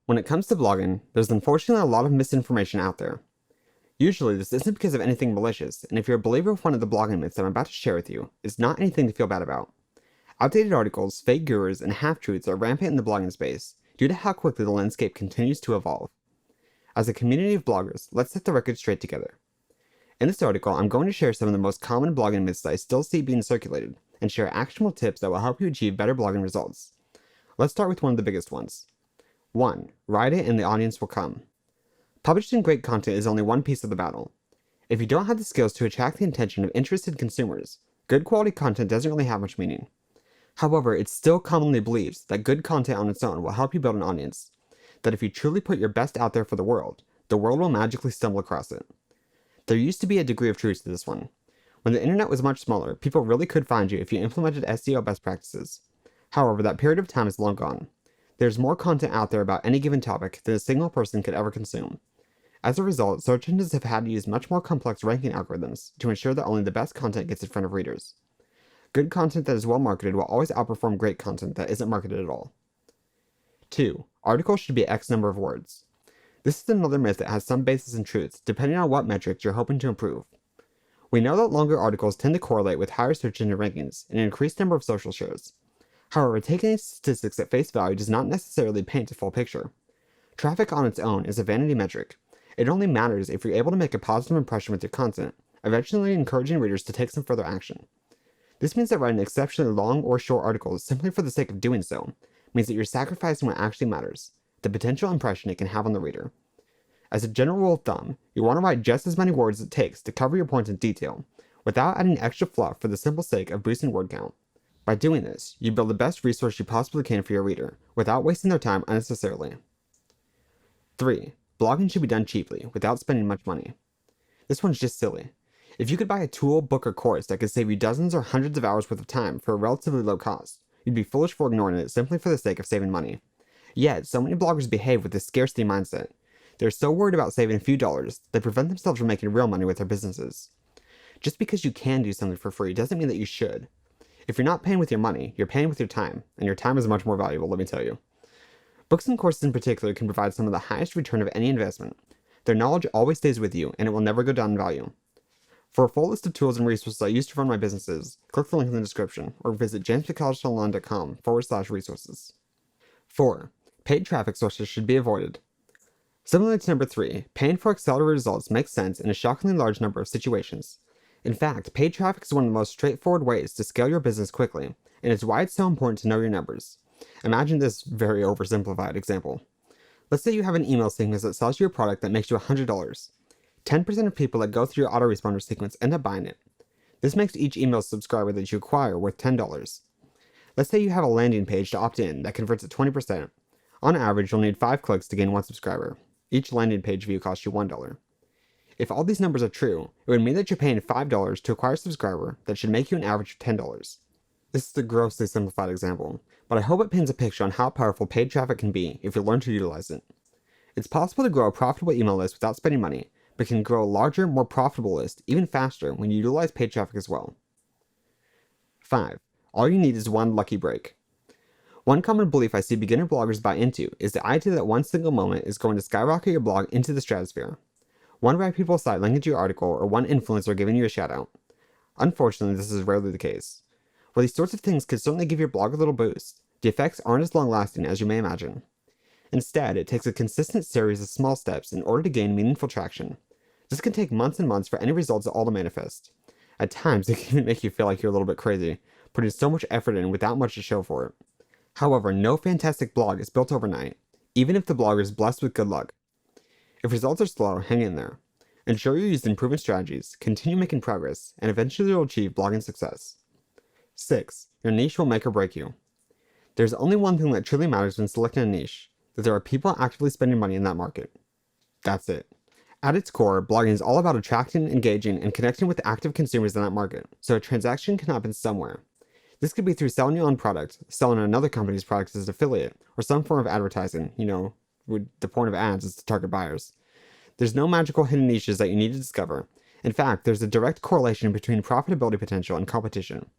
When it comes to blogging, there's unfortunately a lot of misinformation out there. Usually, this isn't because of anything malicious, and if you're a believer of one of the blogging myths I'm about to share with you, it's not anything to feel bad about. Outdated articles, fake gurus, and half-truths are rampant in the blogging space due to how quickly the landscape continues to evolve. As a community of bloggers, let's set the record straight together. In this article, I'm going to share some of the most common blogging myths that I still see being circulated, and share actionable tips that will help you achieve better blogging results. Let's start with one of the biggest ones. 1. Write it and the audience will come. Publishing great content is only one piece of the battle. If you don't have the skills to attract the attention of interested consumers, good quality content doesn't really have much meaning. However, it's still commonly believed that good content on its own will help you build an audience, that if you truly put your best out there for the world will magically stumble across it. There used to be a degree of truth to this one. When the internet was much smaller, people really could find you if you implemented SEO best practices. However, that period of time is long gone. There's more content out there about any given topic than a single person could ever consume. As a result, search engines have had to use much more complex ranking algorithms to ensure that only the best content gets in front of readers. Good content that is well marketed will always outperform great content that isn't marketed at all. 2. Articles should be X number of words. This is another myth that has some basis in truth, depending on what metrics you're hoping to improve. We know that longer articles tend to correlate with higher search engine rankings and an increased number of social shares. However, taking these statistics at face value does not necessarily paint a full picture. Traffic on its own is a vanity metric. It only matters if you're able to make a positive impression with your content, eventually encouraging readers to take some further action. This means that writing exceptionally long or short articles simply for the sake of doing so means that you're sacrificing what actually matters, the potential impression it can have on the reader. As a general rule of thumb, you want to write just as many words as it takes to cover your point in detail, without adding extra fluff for the simple sake of boosting word count. By doing this, you build the best resource you possibly can for your reader, without wasting their time unnecessarily. 3. Blogging should be done cheaply, without spending much money. This one's just silly. If you could buy a tool, book, or course that could save you dozens or hundreds of hours worth of time for a relatively low cost, you'd be foolish for ignoring it simply for the sake of saving money. Yet, so many bloggers behave with this scarcity mindset. They're so worried about saving a few dollars, they prevent themselves from making real money with their businesses. Just because you can do something for free doesn't mean that you should. If you're not paying with your money, you're paying with your time, and your time is much more valuable, let me tell you. Books and courses in particular can provide some of the highest return of any investment. Their knowledge always stays with you, and it will never go down in value. For a full list of tools and resources I use to run my businesses, click the link in the description, or visit jamesmccollegeonline.com/resources. 4. Paid traffic sources should be avoided. Similar to number 3, paying for accelerated results makes sense in a shockingly large number of situations. In fact, paid traffic is one of the most straightforward ways to scale your business quickly, and it's why it's so important to know your numbers. Imagine this very oversimplified example. Let's say you have an email sequence that sells you a product that makes you $100. 10% of people that go through your autoresponder sequence end up buying it. This makes each email subscriber that you acquire worth $10. Let's say you have a landing page to opt in that converts at 20%. On average, you'll need 5 clicks to gain 1 subscriber. Each landing page view costs you $1. If all these numbers are true, it would mean that you're paying $5 to acquire a subscriber that should make you an average of $10. This is a grossly simplified example, but I hope it paints a picture on how powerful paid traffic can be if you learn to utilize it. It's possible to grow a profitable email list without spending money, but can grow a larger, more profitable list even faster when you utilize paid traffic as well. 5. All you need is one lucky break. One common belief I see beginner bloggers buy into is the idea that one single moment is going to skyrocket your blog into the stratosphere. One reputable site linking to your article or one influencer giving you a shout out. Unfortunately, this is rarely the case. While these sorts of things could certainly give your blog a little boost, the effects aren't as long lasting as you may imagine. Instead, it takes a consistent series of small steps in order to gain meaningful traction. This can take months and months for any results at all to manifest. At times, it can even make you feel like you're a little bit crazy, putting so much effort in without much to show for it. However, no fantastic blog is built overnight, even if the blogger is blessed with good luck. If results are slow, hang in there. Ensure you use improvement strategies, continue making progress, and eventually you'll achieve blogging success. 6. Your niche will make or break you. There's only one thing that truly matters when selecting a niche, that there are people actively spending money in that market. That's it. At its core, blogging is all about attracting, engaging, and connecting with active consumers in that market, so a transaction can happen somewhere. This could be through selling your own product, selling another company's product as an affiliate, or some form of advertising. The point of ads is to target buyers. There's no magical hidden niches that you need to discover. In fact, there's a direct correlation between profitability potential and competition.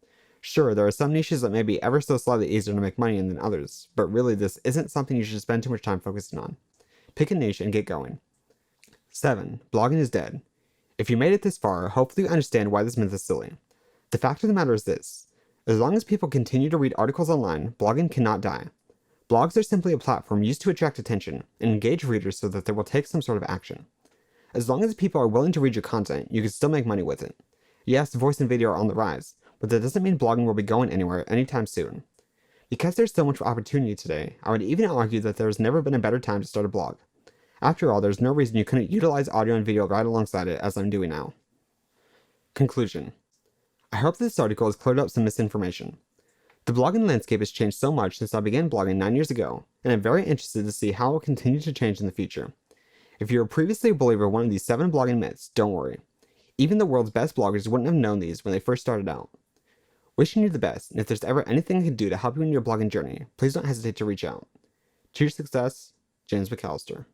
Sure, there are some niches that may be ever so slightly easier to make money in than others, but really this isn't something you should spend too much time focusing on. Pick a niche and get going. 7. Blogging is dead. If you made it this far, hopefully you understand why this myth is silly. The fact of the matter is this: as long as people continue to read articles online, blogging cannot die. Blogs are simply a platform used to attract attention and engage readers so that they will take some sort of action. As long as people are willing to read your content, you can still make money with it. Yes, voice and video are on the rise, but that doesn't mean blogging will be going anywhere anytime soon. Because there's so much opportunity today, I would even argue that there has never been a better time to start a blog. After all, there's no reason you couldn't utilize audio and video right alongside it as I'm doing now. Conclusion. I hope this article has cleared up some misinformation. The blogging landscape has changed so much since I began blogging 9 years ago, and I'm very interested to see how it will continue to change in the future. If you were previously a believer of one of these 7 blogging myths, don't worry. Even the world's best bloggers wouldn't have known these when they first started out. Wishing you the best, and if there's ever anything I can do to help you in your blogging journey, please don't hesitate to reach out. To your success, James McAllister.